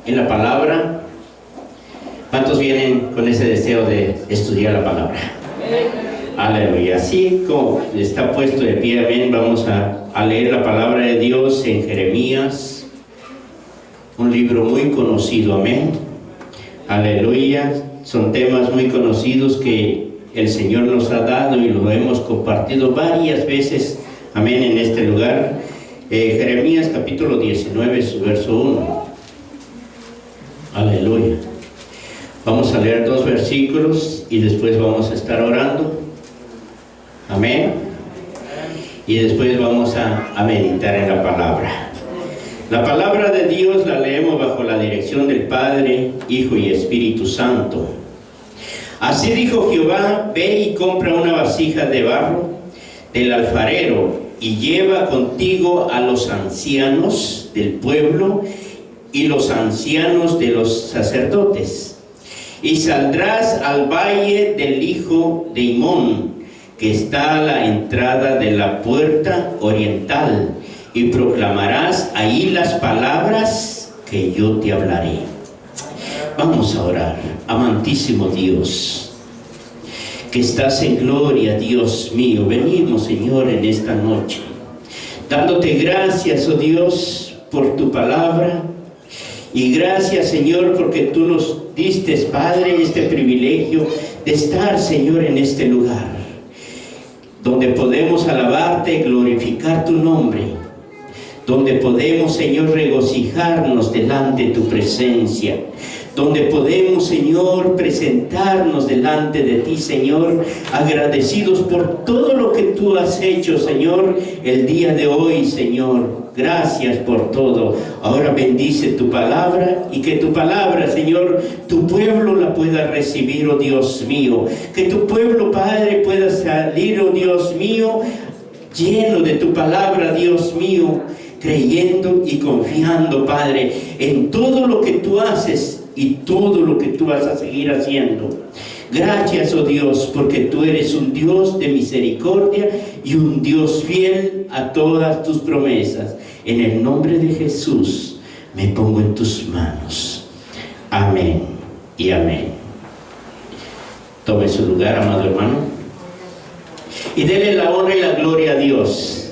en la palabra? ¿Cuántos vienen con ese deseo de estudiar la palabra? Aleluya. Así como está puesto de pie, amén, vamos a leer la palabra de Dios en Jeremías, un libro muy conocido, amén. Aleluya. Son temas muy conocidos que el Señor nos ha dado y lo hemos compartido varias veces, amén, en este lugar. Jeremías capítulo 19, su verso 1. Aleluya. Vamos a leer 2 versículos y después vamos a estar orando. Amén. Y después vamos a meditar en la palabra. La palabra de Dios la leemos bajo la dirección del Padre, Hijo y Espíritu Santo. Así dijo Jehová: ve y compra una vasija de barro del alfarero y lleva contigo a los ancianos del pueblo y los ancianos de los sacerdotes. Y saldrás al valle del hijo de Himón, que está a la entrada de la puerta oriental, y proclamarás ahí las palabras que yo te hablaré. Vamos a orar. Amantísimo Dios, que estás en gloria, Dios mío, venimos, Señor, en esta noche, dándote gracias, oh Dios, por tu palabra. Y gracias, Señor, porque tú nos diste, Padre, este privilegio de estar, Señor, en este lugar, donde podemos alabarte, glorificar tu nombre, donde podemos, Señor, regocijarnos delante de tu presencia, donde podemos, Señor, presentarnos delante de ti, Señor, agradecidos por todo lo que tú has hecho, Señor, el día de hoy, Señor. Gracias por todo. Ahora bendice tu palabra y que tu palabra, Señor, tu pueblo la pueda recibir, oh Dios mío. Que tu pueblo, Padre, pueda salir, oh Dios mío, lleno de tu palabra, Dios mío, creyendo y confiando, Padre, en todo lo que tú haces y todo lo que tú vas a seguir haciendo. Gracias, oh Dios, porque tú eres un Dios de misericordia y un Dios fiel a todas tus promesas. En el nombre de Jesús me pongo en tus manos. Amén y amén. Tome su lugar, amado hermano, y dele la honra y la gloria a Dios,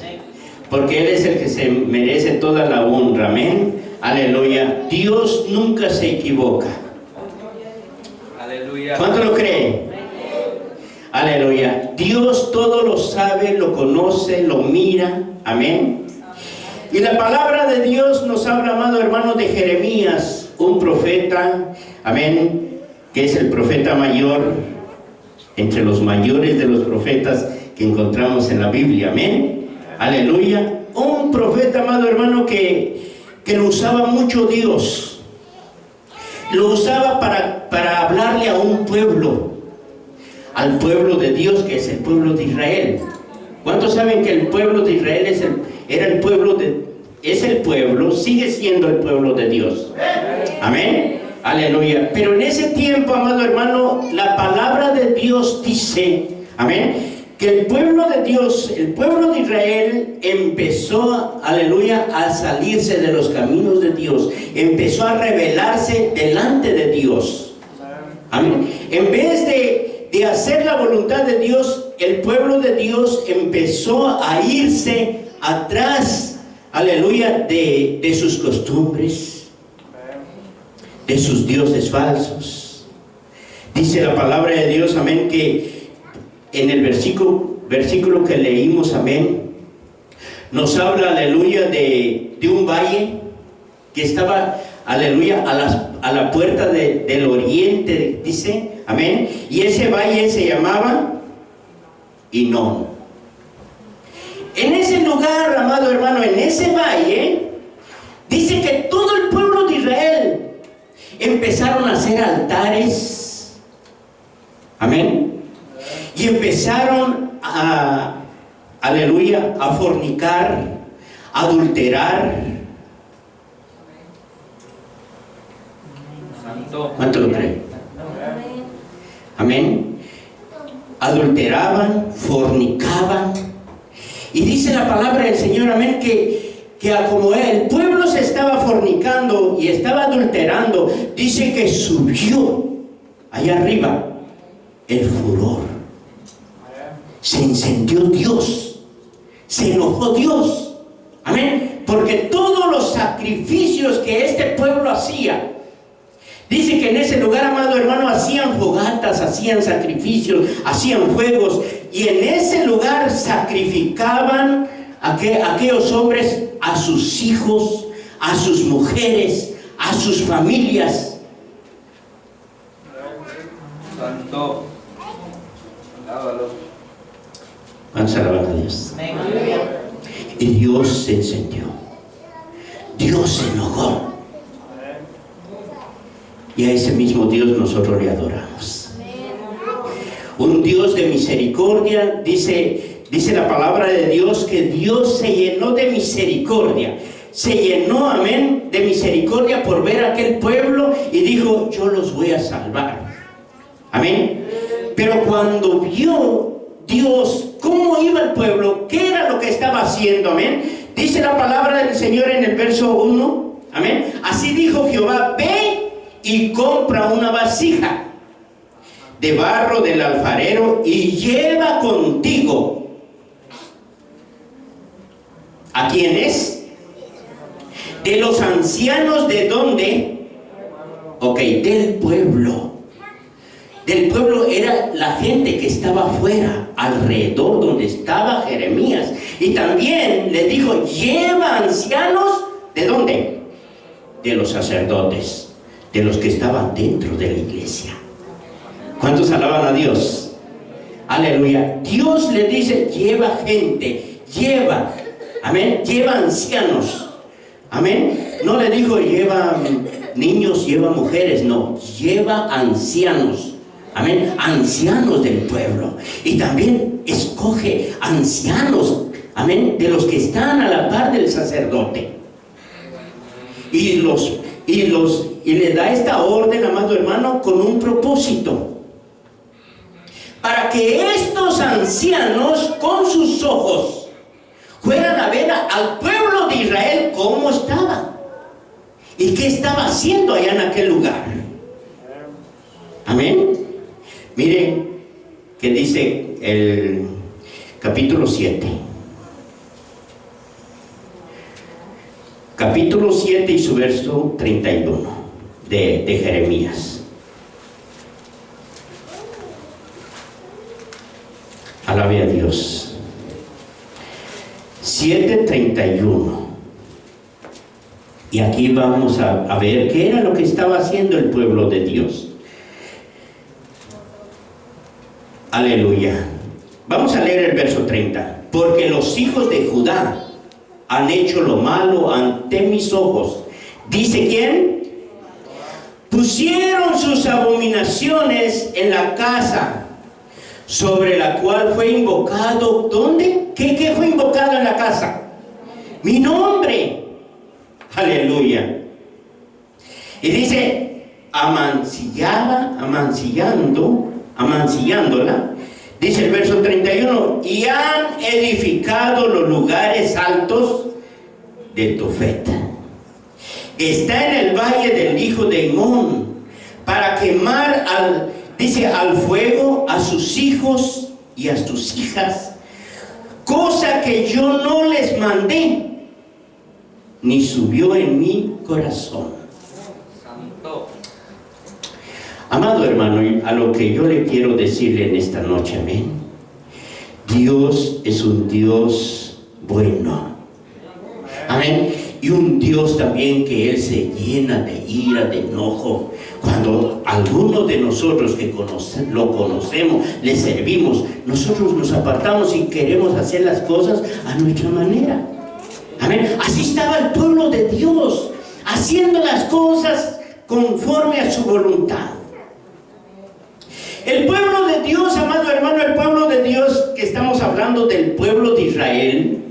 porque Él es el que se merece toda la honra. Amén. Aleluya. Dios nunca se equivoca. Aleluya. ¿Cuánto lo creen? Aleluya. Dios todo lo sabe, lo conoce, lo mira. Amén. Y la palabra de Dios nos habla, amado hermano, de Jeremías, un profeta, amén, que es el profeta mayor, entre los mayores de los profetas que encontramos en la Biblia. Amén. Aleluya. Un profeta, amado hermano, que lo usaba mucho Dios. Lo usaba para hablarle a un pueblo, al pueblo de Dios, que es el pueblo de Israel. ¿Cuántos saben que el pueblo de Israel es el pueblo, sigue siendo el pueblo de Dios? Amén. Aleluya. Pero en ese tiempo, amado hermano, la palabra de Dios dice, amén, que el pueblo de Dios, el pueblo de Israel, empezó, aleluya, a salirse de los caminos de Dios, empezó a rebelarse delante de Dios. Amén. En vez de hacer la voluntad de Dios, el pueblo de Dios empezó a irse atrás, aleluya, de sus costumbres, de sus dioses falsos. Dice la palabra de Dios, amén, que en el versículo que leímos, amén, nos habla, aleluya, de un valle que estaba, aleluya, a la puerta del oriente, dice, amén, y ese valle se llamaba Hinnom. En ese lugar, amado hermano, en ese valle, dice que todo el pueblo de Israel empezaron a hacer altares, amén, y empezaron aleluya, a fornicar, a adulterar. ¿Cuánto lo creen? Amén. Adulteraban, fornicaban. Y dice la palabra del Señor, amén, que que como el pueblo se estaba fornicando y estaba adulterando, dice que subió allá arriba el furor. Se encendió Dios, se enojó Dios. Amén. Porque todos los sacrificios que este pueblo hacía, dice que en ese lugar, amado hermano, hacían fogatas, hacían sacrificios, hacían fuegos, y en ese lugar sacrificaban a aquellos hombres a sus hijos, a sus mujeres, a sus familias. Santo, alábalo. Vamos a alabar a Dios. Y Dios se encendió, Dios se enojó, y a ese mismo Dios nosotros le adoramos. Un Dios de misericordia. Dice la palabra de Dios que Dios se llenó de misericordia. Se llenó, amén, de misericordia por ver a aquel pueblo y dijo: yo los voy a salvar. Amén. Pero cuando vio Dios cómo iba el pueblo, qué era lo que estaba haciendo, amén, dice la palabra del Señor en el verso 1, amén: así dijo Jehová, ve y compra una vasija de barro del alfarero y lleva contigo. ¿A quiénes? De los ancianos. ¿De dónde? Ok, del pueblo. Del pueblo era la gente que estaba afuera, alrededor donde estaba Jeremías. Y también le dijo: lleva ancianos. ¿De dónde? De los sacerdotes, de los que estaban dentro de la iglesia. ¿Cuántos alaban a Dios? Aleluya. Dios le dice: lleva gente, lleva, amén, lleva ancianos, amén. No le dijo: lleva niños, lleva mujeres, no, lleva ancianos, amén, ancianos del pueblo. Y también escoge ancianos, amén, de los que están a la par del sacerdote. Y le da esta orden, amado hermano, con un propósito: para que estos ancianos con sus ojos fueran a ver al pueblo de Israel cómo estaba y qué estaba haciendo allá en aquel lugar. Amén. Miren que dice el capítulo 7. Capítulo 7 y su verso 31 de Jeremías. Alabe a Dios. 7:31. Y aquí vamos a ver qué era lo que estaba haciendo el pueblo de Dios. Aleluya. Vamos a leer el verso 30. Porque los hijos de Judá han hecho lo malo ante mis ojos. ¿Dice quién? Pusieron sus abominaciones en la casa sobre la cual fue invocado. ¿Dónde? ¿Qué fue invocado en la casa? Mi nombre. Aleluya. Y dice: amancillándola. Dice el verso 31: y han edificado los lugares altos de Tofet. Está en el valle del hijo de Himón, para quemar al fuego a sus hijos y a sus hijas, cosa que yo no les mandé, ni subió en mi corazón. Santo. Amado hermano, a lo que yo le quiero decirle en esta noche, amén. Dios es un Dios bueno. Amén. Y un Dios también que Él se llena de ira, de enojo. Cuando algunos de nosotros que lo conocemos, le servimos, nosotros nos apartamos y queremos hacer las cosas a nuestra manera. Amén. Así estaba el pueblo de Dios, haciendo las cosas conforme a su voluntad. El pueblo de Dios, amado hermano, el pueblo de Dios, que estamos hablando del pueblo de Israel,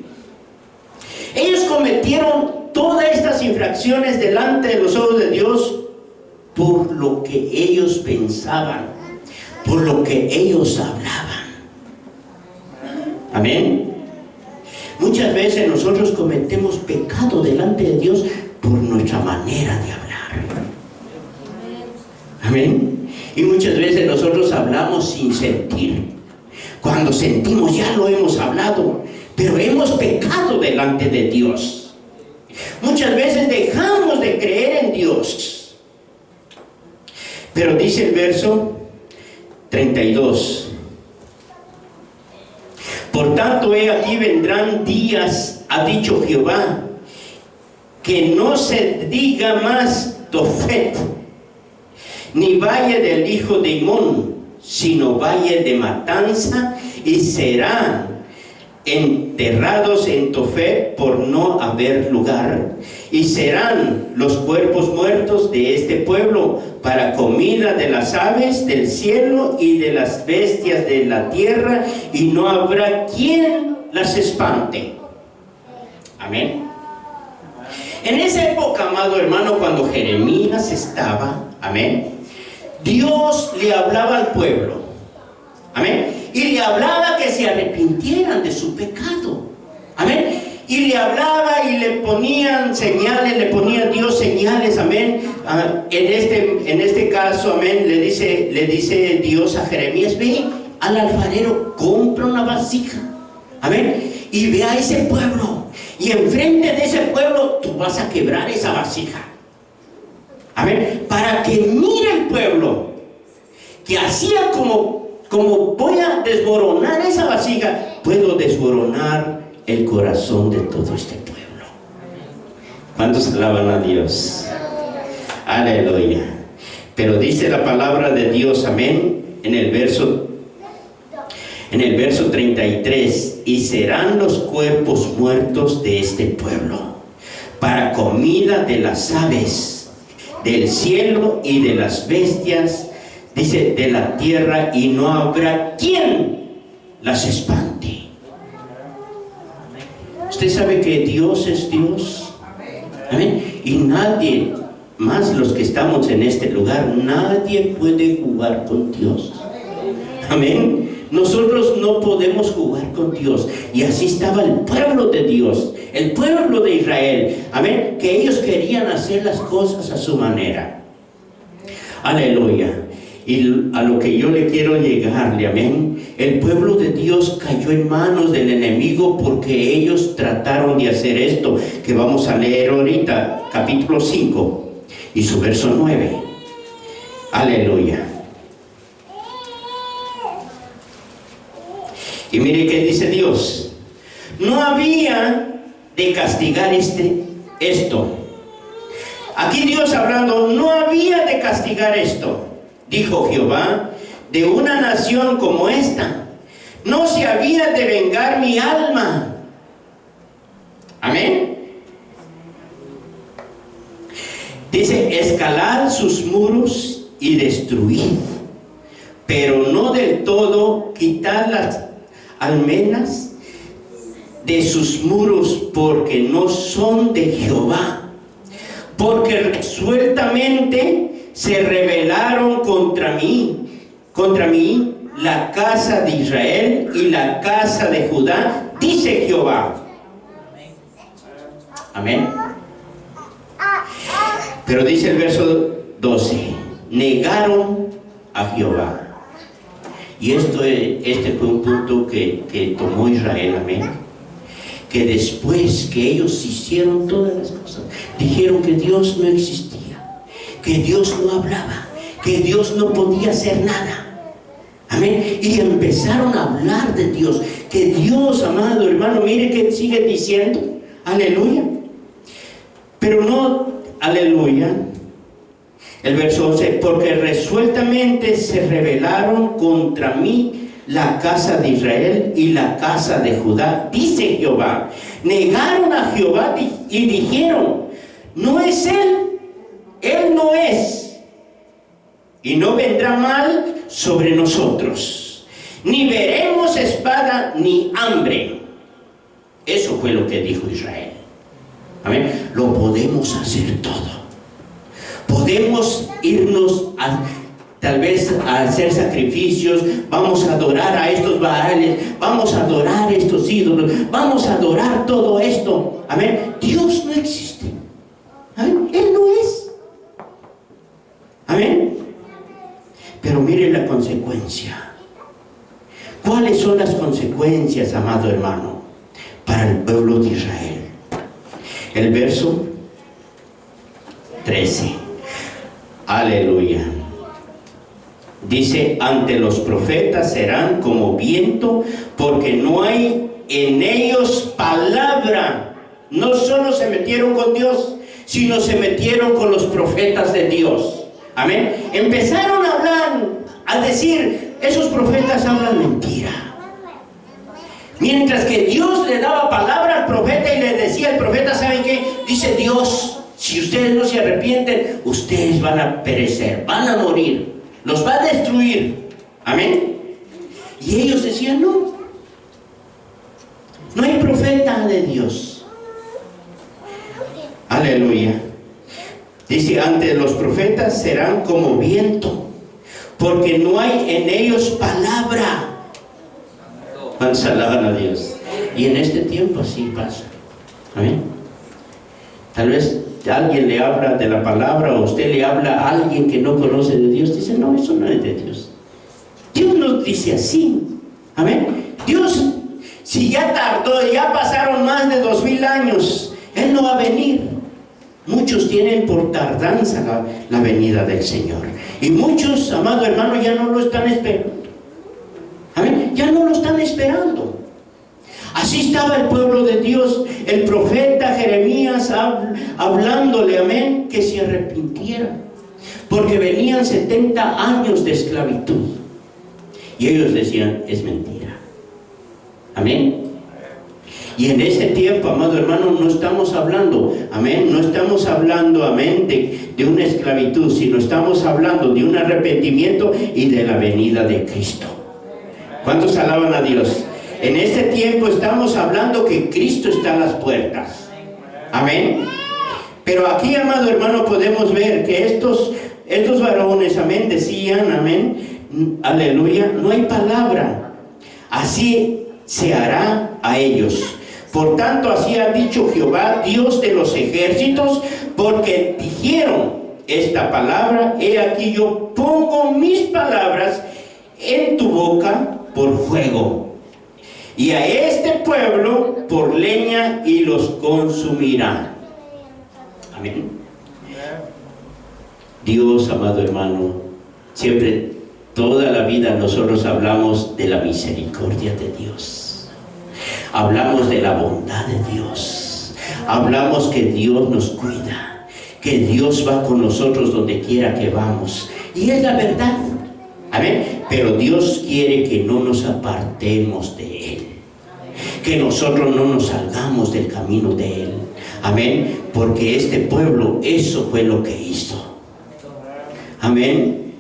ellos cometieron todas estas infracciones delante de los ojos de Dios por lo que ellos pensaban, por lo que ellos hablaban. Amén. Muchas veces nosotros cometemos pecado delante de Dios por nuestra manera de hablar. Amén. Y muchas veces nosotros hablamos sin sentir. Cuando sentimos ya lo hemos hablado, pero hemos pecado delante de Dios. Muchas veces dejamos de creer en Dios. Pero dice el verso 32. Por tanto, he aquí vendrán días, ha dicho Jehová, que no se diga más Tofet, ni valle del hijo de Imón, sino valle de matanza, y serán enterrados en Tofet por no haber lugar. Y serán los cuerpos muertos de este pueblo para comida de las aves del cielo y de las bestias de la tierra, y no habrá quien las espante. Amén. En esa época, amado hermano, cuando Jeremías estaba, amén, Dios le hablaba al pueblo, amén, y le hablaba que se arrepintieran de su pecado, amén, y le hablaba y le ponían señales, le ponía Dios señales, amén. En este caso, amén, le dice Dios a Jeremías: ve al alfarero, compra una vasija, amén, y ve a ese pueblo, y enfrente de ese pueblo tú vas a quebrar esa vasija, amén, para que mire el pueblo que hacía como voy a desboronar esa vasija, puedo desboronar el corazón de todo este pueblo. ¿Cuántos alaban a Dios? Aleluya. Pero dice la palabra de Dios, amén, en el verso 33: y serán los cuerpos muertos de este pueblo para comida de las aves del cielo y de las bestias, dice, de la tierra, y no habrá quien las espante. Usted sabe que Dios es Dios, amén, y nadie más, los que estamos en este lugar, nadie puede jugar con Dios, amén. Nosotros no podemos jugar con Dios. Y así estaba el pueblo de Dios, el pueblo de Israel, amén, que ellos querían hacer las cosas a su manera. Aleluya. Y a lo que yo le quiero llegarle, amén, el pueblo de Dios cayó en manos del enemigo porque ellos trataron de hacer esto que vamos a leer ahorita, capítulo 5 y su verso 9. Aleluya. Y mire qué dice Dios: no había de castigar esto. Aquí Dios hablando, no había de castigar esto, dijo Jehová, de una nación como esta. No se había de vengar mi alma. Amén. Dice: escalad sus muros y destruid, pero no del todo quitad las almenas de sus muros, porque no son de Jehová, porque resueltamente se rebelaron contra mí la casa de Israel y la casa de Judá, dice Jehová. Amén. Pero dice el verso 12: negaron a Jehová. Y este fue un punto que tomó Israel, amén. Que después que ellos hicieron todas las cosas, dijeron que Dios no existía, que Dios no hablaba, que Dios no podía hacer nada, amén. Y empezaron a hablar de Dios, que Dios, amado hermano, mire que sigue diciendo, aleluya. Pero no, aleluya. El verso 11: porque resueltamente se rebelaron contra mí la casa de Israel y la casa de Judá, dice Jehová. Negaron a Jehová y dijeron: no es Él no es, y no vendrá mal sobre nosotros, ni veremos espada ni hambre. Eso fue lo que dijo Israel. Amén. Lo podemos hacer todo. Podemos irnos a tal vez a hacer sacrificios, vamos a adorar a estos baales, vamos a adorar a estos ídolos, vamos a adorar todo esto. Amén. Dios no existe. Amén. Él no es. Amén. Pero mire la consecuencia. ¿Cuáles son las consecuencias, amado hermano, para el pueblo de Israel? El verso 13. Aleluya. Dice, ante los profetas serán como viento, porque no hay en ellos palabra. No solo se metieron con Dios, sino se metieron con los profetas de Dios. Amén. Empezaron a hablar, a decir, esos profetas hablan mentira. Mientras que Dios le daba palabra al profeta y le decía al profeta, ¿saben qué? Dice Dios, si ustedes no se arrepienten, ustedes van a perecer, van a morir, los va a destruir. Amén. Y ellos decían, no hay profeta de Dios. Aleluya. Dice, ante los profetas serán como viento, porque no hay en ellos palabra. ¿Cuántos alaban a Dios? Y en este tiempo así pasa. Amén. Tal vez alguien le habla de la palabra, o usted le habla a alguien que no conoce de Dios, dice, no, eso no es de Dios. Dios nos dice así. Amén. Dios, si ya tardó, ya pasaron más de 2000 años, Él no va a venir. Muchos tienen por tardanza la venida del Señor. Y muchos, amado hermano, ya no lo están esperando. Amén. Ya no lo están esperando. Así estaba el pueblo de Dios. El profeta Jeremías hablándole, amén, que se arrepintiera. Porque venían 70 años de esclavitud. Y ellos decían, es mentira. Amén. Y en ese tiempo, amado hermano, no estamos hablando, amén, no estamos hablando, amén, de una esclavitud, sino estamos hablando de un arrepentimiento y de la venida de Cristo. ¿Cuántos alaban a Dios? En este tiempo estamos hablando que Cristo está a las puertas. Amén. Pero aquí, amado hermano, podemos ver que estos varones, amén, decían, amén, aleluya, no hay palabra. Así se hará a ellos. Por tanto, así ha dicho Jehová, Dios de los ejércitos, porque dijeron esta palabra, he aquí yo pongo mis palabras en tu boca por fuego, y a este pueblo por leña, y los consumirá. Amén. Dios, amado hermano, siempre, toda la vida nosotros hablamos de la misericordia de Dios. Hablamos de la bondad de Dios. Hablamos que Dios nos cuida, que Dios va con nosotros donde quiera que vamos. Y es la verdad. Amén. Pero Dios quiere que no nos apartemos de Él. Que nosotros no nos salgamos del camino de Él. Amén. Porque este pueblo, eso fue lo que hizo. Amén.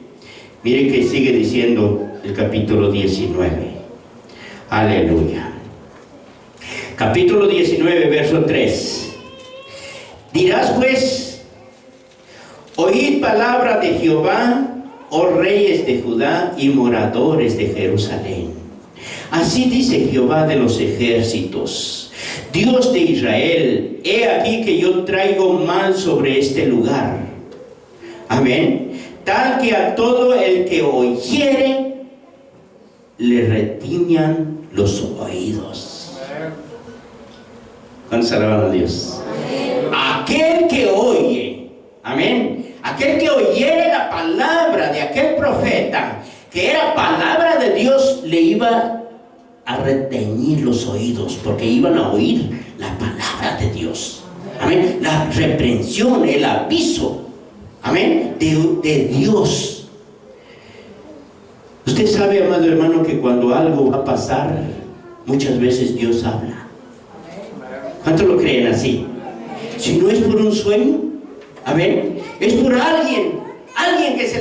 Miren que sigue diciendo el capítulo 19. Aleluya. Capítulo 19, verso 3. Dirás pues, oíd palabra de Jehová, oh reyes de Judá y moradores de Jerusalén. Así dice Jehová de los ejércitos, Dios de Israel, he aquí que yo traigo mal sobre este lugar. Amén. Tal que a todo el que oyere le retiñan los oídos. ¿Cuántos alaban a Dios? Amén. Aquel que oye, amén, aquel que oyere la palabra de aquel profeta, que era palabra de Dios, le iba a reteñir los oídos, porque iban a oír la palabra de Dios. Amén. La reprensión, el aviso, amén, de Dios. Usted sabe, amado hermano, que cuando algo va a pasar, muchas veces Dios habla. ¿Cuántos lo creen así? Si no es por un sueño, amén, es por alguien que se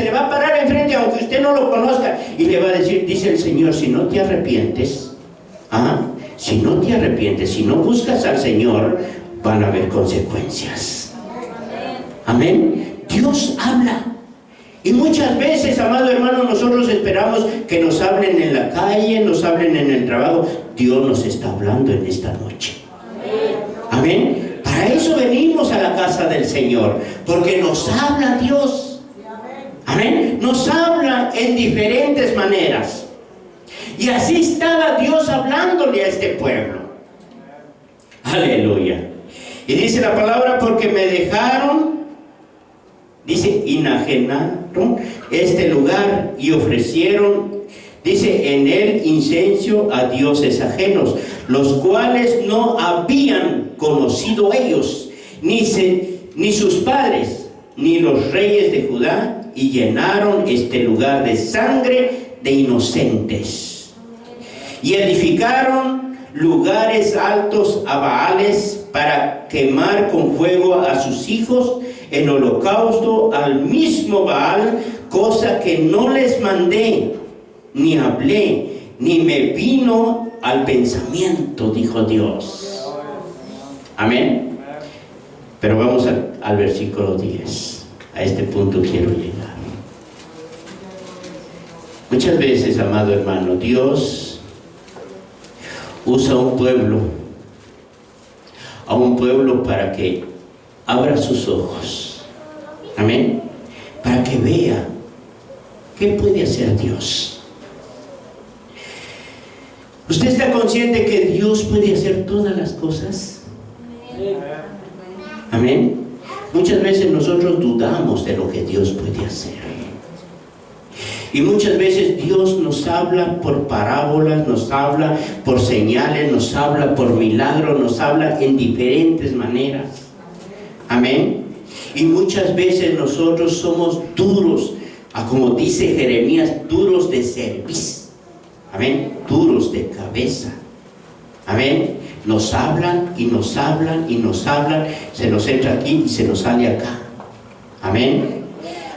le va a parar enfrente, aunque usted no lo conozca, y le va a decir, dice el Señor, si no te arrepientes, si no te arrepientes, si no buscas al Señor, van a haber consecuencias. Amén. Dios habla. Y muchas veces, amado hermano, nosotros esperamos que nos hablen en la calle, nos hablen en el trabajo. Dios nos está hablando en esta noche. Amén. Para eso venimos a la casa del Señor, porque nos habla Dios. Amén. Nos habla en diferentes maneras. Y así estaba Dios hablándole a este pueblo. Aleluya. Y dice la palabra, porque me dejaron, dice, enajenaron este lugar y ofrecieron, dice, en él incenso a dioses ajenos, los cuales no habían conocido ellos, ni sus padres, ni los reyes de Judá, y llenaron este lugar de sangre de inocentes. Y edificaron lugares altos a Baales para quemar con fuego a sus hijos en holocausto al mismo Baal, cosa que no les mandé, ni hablé, ni me vino al pensamiento, dijo Dios. Amén. Pero vamos al versículo 10. A este punto quiero llegar. Muchas veces, amado hermano, Dios usa a un pueblo para que abra sus ojos. Amén. Para que vea qué puede hacer Dios. ¿Usted está consciente que Dios puede hacer todas las cosas? Amén. Muchas veces nosotros dudamos de lo que Dios puede hacer. Y muchas veces Dios nos habla por parábolas, nos habla por señales, nos habla por milagros, nos habla en diferentes maneras. Amén. Y muchas veces nosotros somos duros, como dice Jeremías, duros de cerviz. Amén. Duros de cabeza. Amén. Nos hablan y nos hablan y nos hablan. Se nos entra aquí y se nos sale acá. Amén.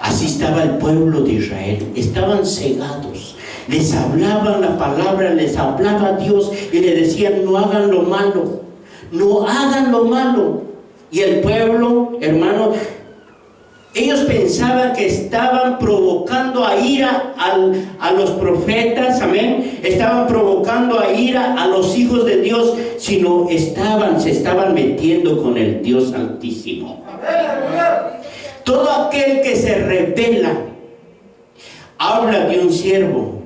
Así estaba el pueblo de Israel. Estaban cegados. Les hablaban la palabra, les hablaba Dios y le decían, no hagan lo malo. No hagan lo malo. Y el pueblo, hermano, ellos pensaban que estaban provocando a ira a los profetas, amén. Estaban provocando a ira a los hijos de Dios, sino se estaban metiendo con el Dios Altísimo. Todo aquel que se rebela, habla de un siervo,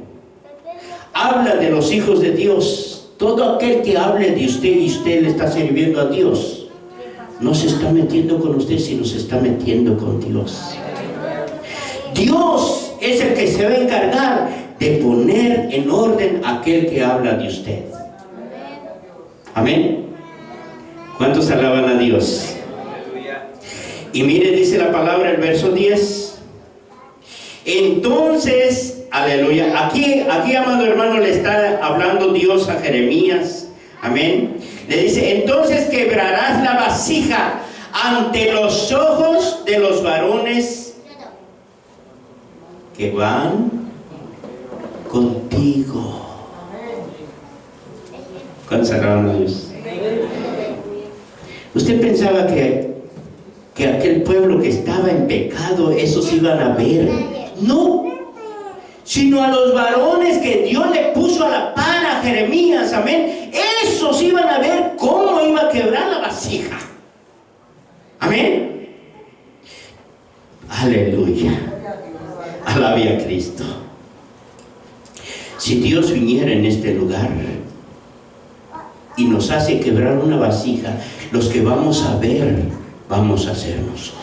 habla de los hijos de Dios. Todo aquel que hable de usted y usted le está sirviendo a Dios, no se está metiendo con usted, sino se está metiendo con Dios. Dios es el que se va a encargar de poner en orden a aquel que habla de usted. Amén. ¿Cuántos alaban a Dios? Y mire, dice la palabra, el verso 10. Entonces, aleluya. Aquí, amado hermano, le está hablando Dios a Jeremías. Amén. Le dice, entonces quebrarás la vasija ante los ojos de los varones que van contigo. ¿Cuántos alaban a Dios? ¿Usted pensaba que aquel pueblo que estaba en pecado, esos iban a ver? No, sino a los varones que Dios le puso a la par a Jeremías, amén. Esos iban a ver cómo iba a quebrar la vasija. Amén. Aleluya. Alabe a Cristo. Si Dios viniera en este lugar y nos hace quebrar una vasija, los que vamos a ver vamos a ser nosotros,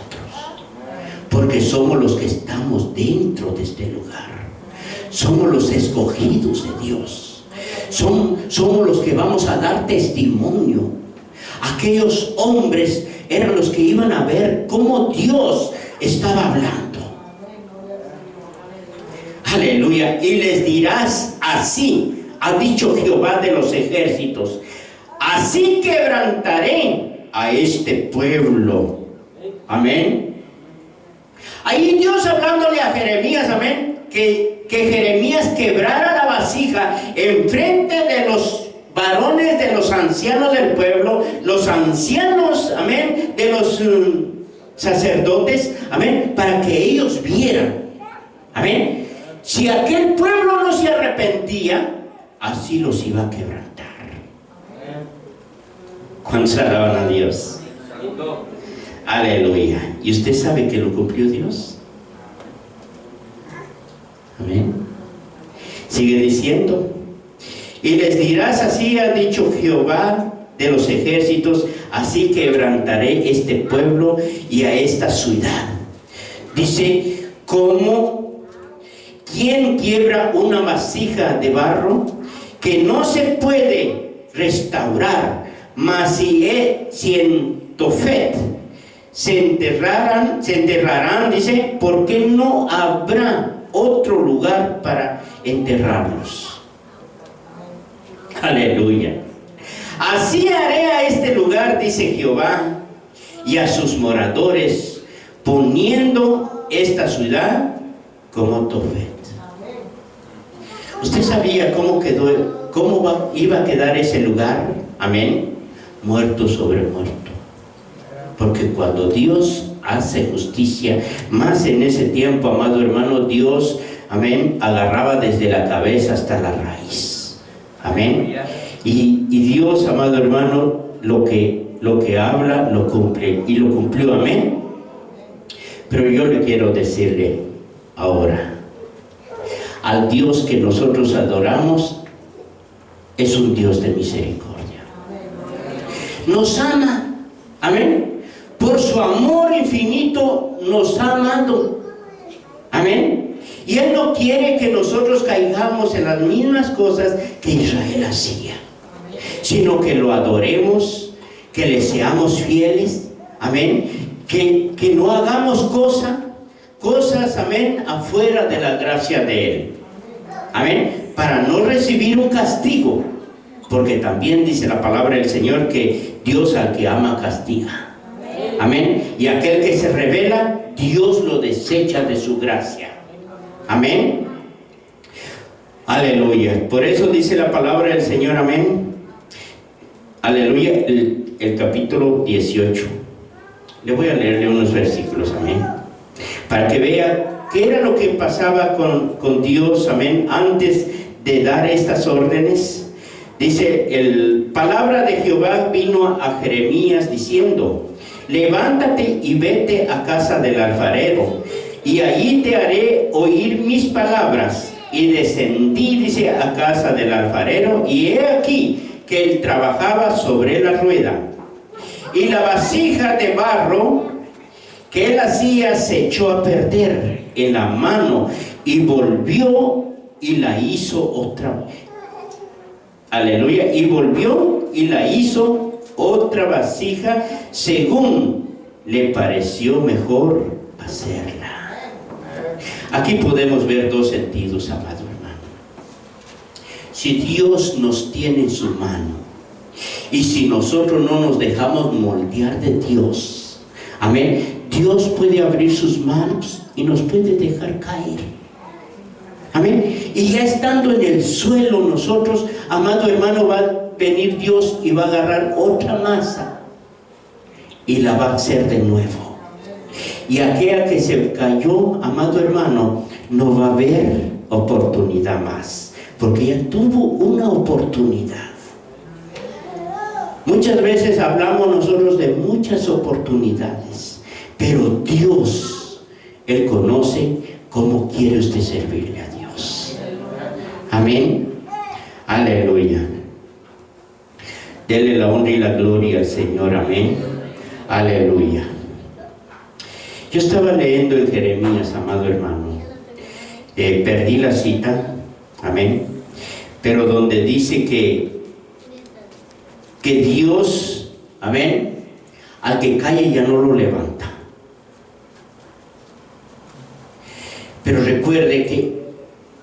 porque somos los que estamos dentro de este lugar. Somos los escogidos de Dios. Somos los que vamos a dar testimonio. Aquellos hombres eran los que iban a ver cómo Dios estaba hablando. Aleluya. Y les dirás así, ha dicho Jehová de los ejércitos, así quebrantaré a este pueblo. Amén. Ahí Dios hablándole a Jeremías, amén, que Jeremías quebrara la vasija en frente de los varones, de los ancianos del pueblo, los ancianos, amén, de los sacerdotes, amén, para que ellos vieran Amén. Si aquel pueblo no se arrepentía, así los iba a quebrantar. ¿Cuántos alaban a Dios? Santo. Aleluya. ¿Y usted sabe que lo cumplió Dios? Amén. Sigue diciendo: y les dirás, así ha dicho Jehová de los ejércitos, así quebrantaré este pueblo y a esta ciudad. Dice, como quien quiebra una vasija de barro que no se puede restaurar, mas si en Tofet se enterrarán, dice, porque no habrá otro lugar para enterrarlos. Aleluya. Así haré a este lugar, dice Jehová, y a sus moradores, poniendo esta ciudad como Tofet. ¿Usted sabía cómo quedó, iba a quedar ese lugar? Amén. Muerto sobre muerto. Porque cuando Dios hace justicia, más en ese tiempo, amado hermano, Dios, amén, agarraba desde la cabeza hasta la raíz. Amén. Y Dios, amado hermano, lo que habla, lo cumple. Y lo cumplió, amén. Pero yo le quiero decirle ahora, al Dios que nosotros adoramos es un Dios de misericordia. Nos ama, amén. Por su amor infinito nos ha amado, amén. Y Él no quiere que nosotros caigamos en las mismas cosas que Israel hacía, sino que lo adoremos, que le seamos fieles, amén. Que no hagamos cosas, amén, afuera de la gracia de Él, amén, para no recibir un castigo, porque también dice la palabra del Señor que Dios al que ama castiga, amén, y aquel que se rebela, Dios lo desecha de su gracia, amén, aleluya. Por eso dice la palabra del Señor, amén, aleluya, el capítulo 18. Le voy a leerle unos versículos, amén, para que vea qué era lo que pasaba con Dios, amén, antes de dar estas órdenes. Dice, palabra de Jehová vino a Jeremías diciendo, levántate y vete a casa del alfarero, y allí te haré oír mis palabras. Y descendí, dice, a casa del alfarero, y he aquí que él trabajaba sobre la rueda. Y la vasija de barro que él hacía se echó a perder en la mano, y volvió y la hizo otra vez. Aleluya. Y volvió y la hizo otra vasija según le pareció mejor hacerla. Aquí podemos ver dos sentidos, amado hermano. Si Dios nos tiene en su mano, y si nosotros no nos dejamos moldear de Dios, amén, Dios puede abrir sus manos y nos puede dejar caer, amén. Y ya estando en el suelo nosotros, amado hermano, va a venir Dios y va a agarrar otra masa y la va a hacer de nuevo. Y aquella que se cayó, amado hermano, no va a haber oportunidad más, porque ya tuvo una oportunidad. Muchas veces hablamos nosotros de muchas oportunidades, pero Dios, Él conoce cómo quiere usted servirle a Dios. Amén. Aleluya. Dele la honra y la gloria al Señor. Amén. Aleluya. Yo estaba leyendo en Jeremías, amado hermano. Perdí la cita. Amén. Pero donde dice que Dios, amén, al que cae ya no lo levanta. Pero recuerde que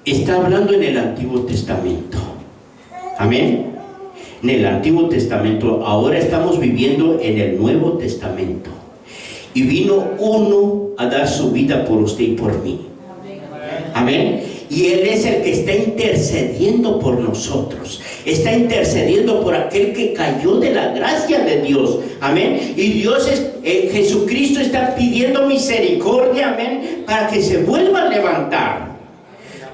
está hablando en el Antiguo Testamento. Amén. En el Antiguo Testamento. Ahora estamos viviendo en el Nuevo Testamento. Y vino uno a dar su vida por usted y por mí. Amén. Y Él es el que está intercediendo por nosotros. Está intercediendo por aquel que cayó de la gracia de Dios. Amén. Y Jesucristo está pidiendo misericordia, amén, para que se vuelva a levantar.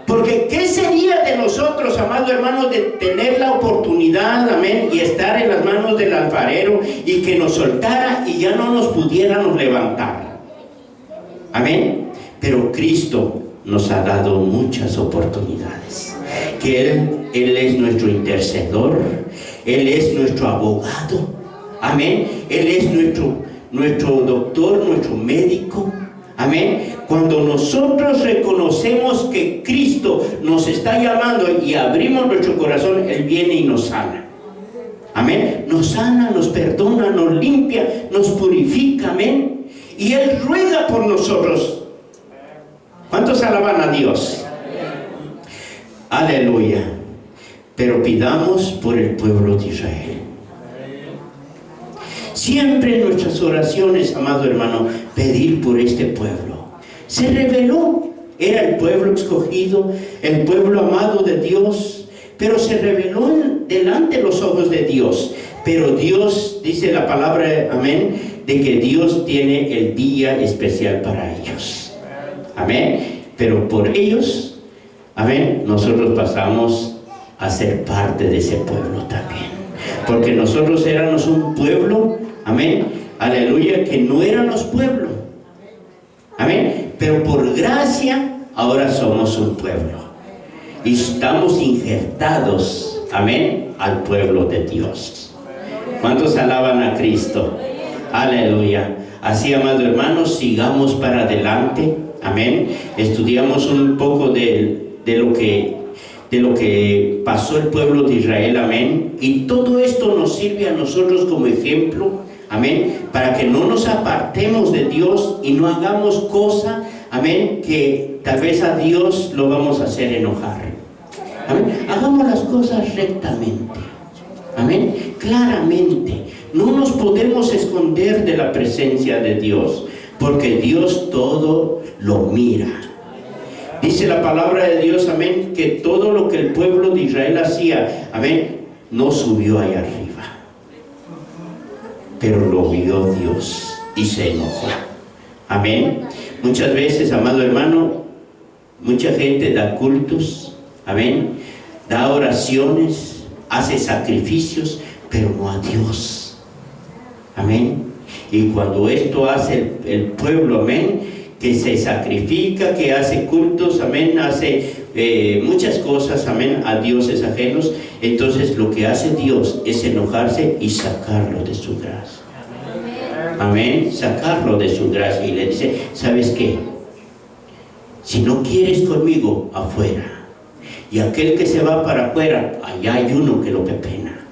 Porque ¿qué sería de nosotros, amados hermanos, de tener la oportunidad, amén, y estar en las manos del alfarero y que nos soltara y ya no nos pudiéramos levantar? Amén. Pero Cristo nos ha dado muchas oportunidades. Que Él es nuestro intercedor, Él es nuestro abogado, amén. Él es nuestro doctor, nuestro médico, amén. Cuando nosotros reconocemos que Cristo nos está llamando y abrimos nuestro corazón, Él viene y nos sana, amén. Nos sana, nos perdona, nos limpia, nos purifica, amén. Y Él ruega por nosotros. ¿Cuántos alaban a Dios? Aleluya. Pero pidamos por el pueblo de Israel. Siempre en nuestras oraciones, amado hermano, pedir por este pueblo. Se reveló, era el pueblo escogido, el pueblo amado de Dios, pero se reveló delante de los ojos de Dios. Pero Dios, dice la palabra, amén, de que Dios tiene el día especial para ellos. Amén. Pero por ellos, amén, nosotros pasamos a ser parte de ese pueblo también. Porque nosotros éramos un pueblo, amén, aleluya, que no éramos pueblo. Amén. Pero por gracia, ahora somos un pueblo. Y estamos injertados, amén, al pueblo de Dios. ¿Cuántos alaban a Cristo? Aleluya. Así, amados hermanos, sigamos para adelante. Amén. Estudiamos un poco de lo que pasó el pueblo de Israel. Amén. Y todo esto nos sirve a nosotros como ejemplo. Amén. Para que no nos apartemos de Dios y no hagamos cosas, amén, que tal vez a Dios lo vamos a hacer enojar. Amén. Hagamos las cosas rectamente. Amén. Claramente. No nos podemos esconder de la presencia de Dios, porque Dios todo lo mira. Dice la palabra de Dios, amén, que todo lo que el pueblo de Israel hacía, amén, no subió allá arriba, pero lo vio Dios y se enojó. Amén. Muchas veces, amado hermano, mucha gente da cultos, amén, da oraciones, hace sacrificios, pero no a Dios. Amén. Y cuando esto hace el pueblo, amén, que se sacrifica, que hace cultos, amén, hace muchas cosas, amén, a dioses ajenos, entonces lo que hace Dios es enojarse y sacarlo de su gracia. Amén, sacarlo de su gracia y le dice, ¿sabes qué? Si no quieres conmigo, afuera. Y aquel que se va para afuera, allá hay uno que lo pepena.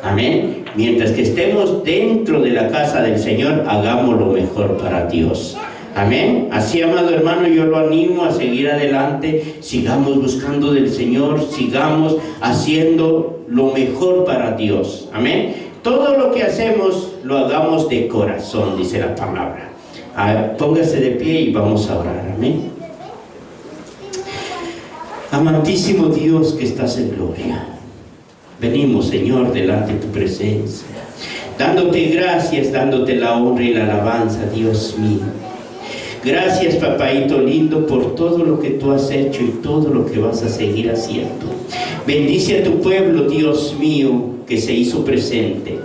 Amén. Mientras que estemos dentro de la casa del Señor, hagamos lo mejor para Dios. Amén. Así, amado hermano, yo lo animo a seguir adelante. Sigamos buscando del Señor, sigamos haciendo lo mejor para Dios. Amén. Todo lo que hacemos, lo hagamos de corazón, dice la palabra. Póngase de pie y vamos a orar. Amén. Amantísimo Dios que estás en gloria, venimos, Señor, delante de tu presencia, dándote gracias, dándote la honra y la alabanza, Dios mío. Gracias, papaito lindo, por todo lo que tú has hecho y todo lo que vas a seguir haciendo. Bendice a tu pueblo, Dios mío, que se hizo presente.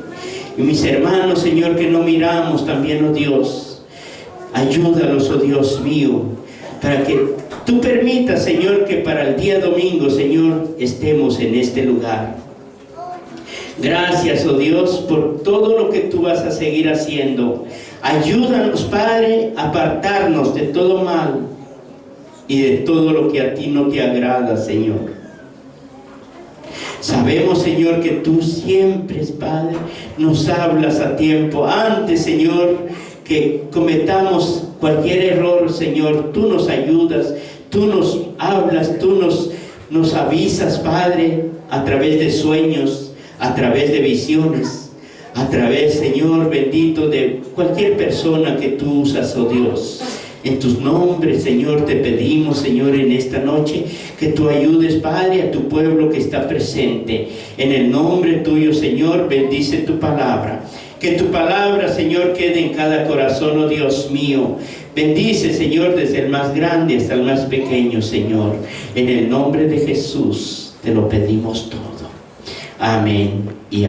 Y mis hermanos, Señor, que no miramos también, oh Dios, ayúdalos, oh Dios mío, para que tú permitas, Señor, que para el día domingo, Señor, estemos en este lugar. Gracias, oh Dios, por todo lo que tú vas a seguir haciendo. Ayúdanos, Padre, a apartarnos de todo mal y de todo lo que a ti no te agrada, Señor. Sabemos, Señor, que tú siempre, Padre, nos hablas a tiempo. Antes, Señor, que cometamos cualquier error, Señor, tú nos ayudas, tú nos hablas, tú nos avisas, Padre, a través de sueños, a través de visiones, a través, Señor bendito, de cualquier persona que tú usas, oh Dios. En tus nombres, Señor, te pedimos, Señor, en esta noche, que tú ayudes, Padre, a tu pueblo que está presente. En el nombre tuyo, Señor, bendice tu palabra. Que tu palabra, Señor, quede en cada corazón, oh Dios mío. Bendice, Señor, desde el más grande hasta el más pequeño, Señor. En el nombre de Jesús te lo pedimos todo. Amén.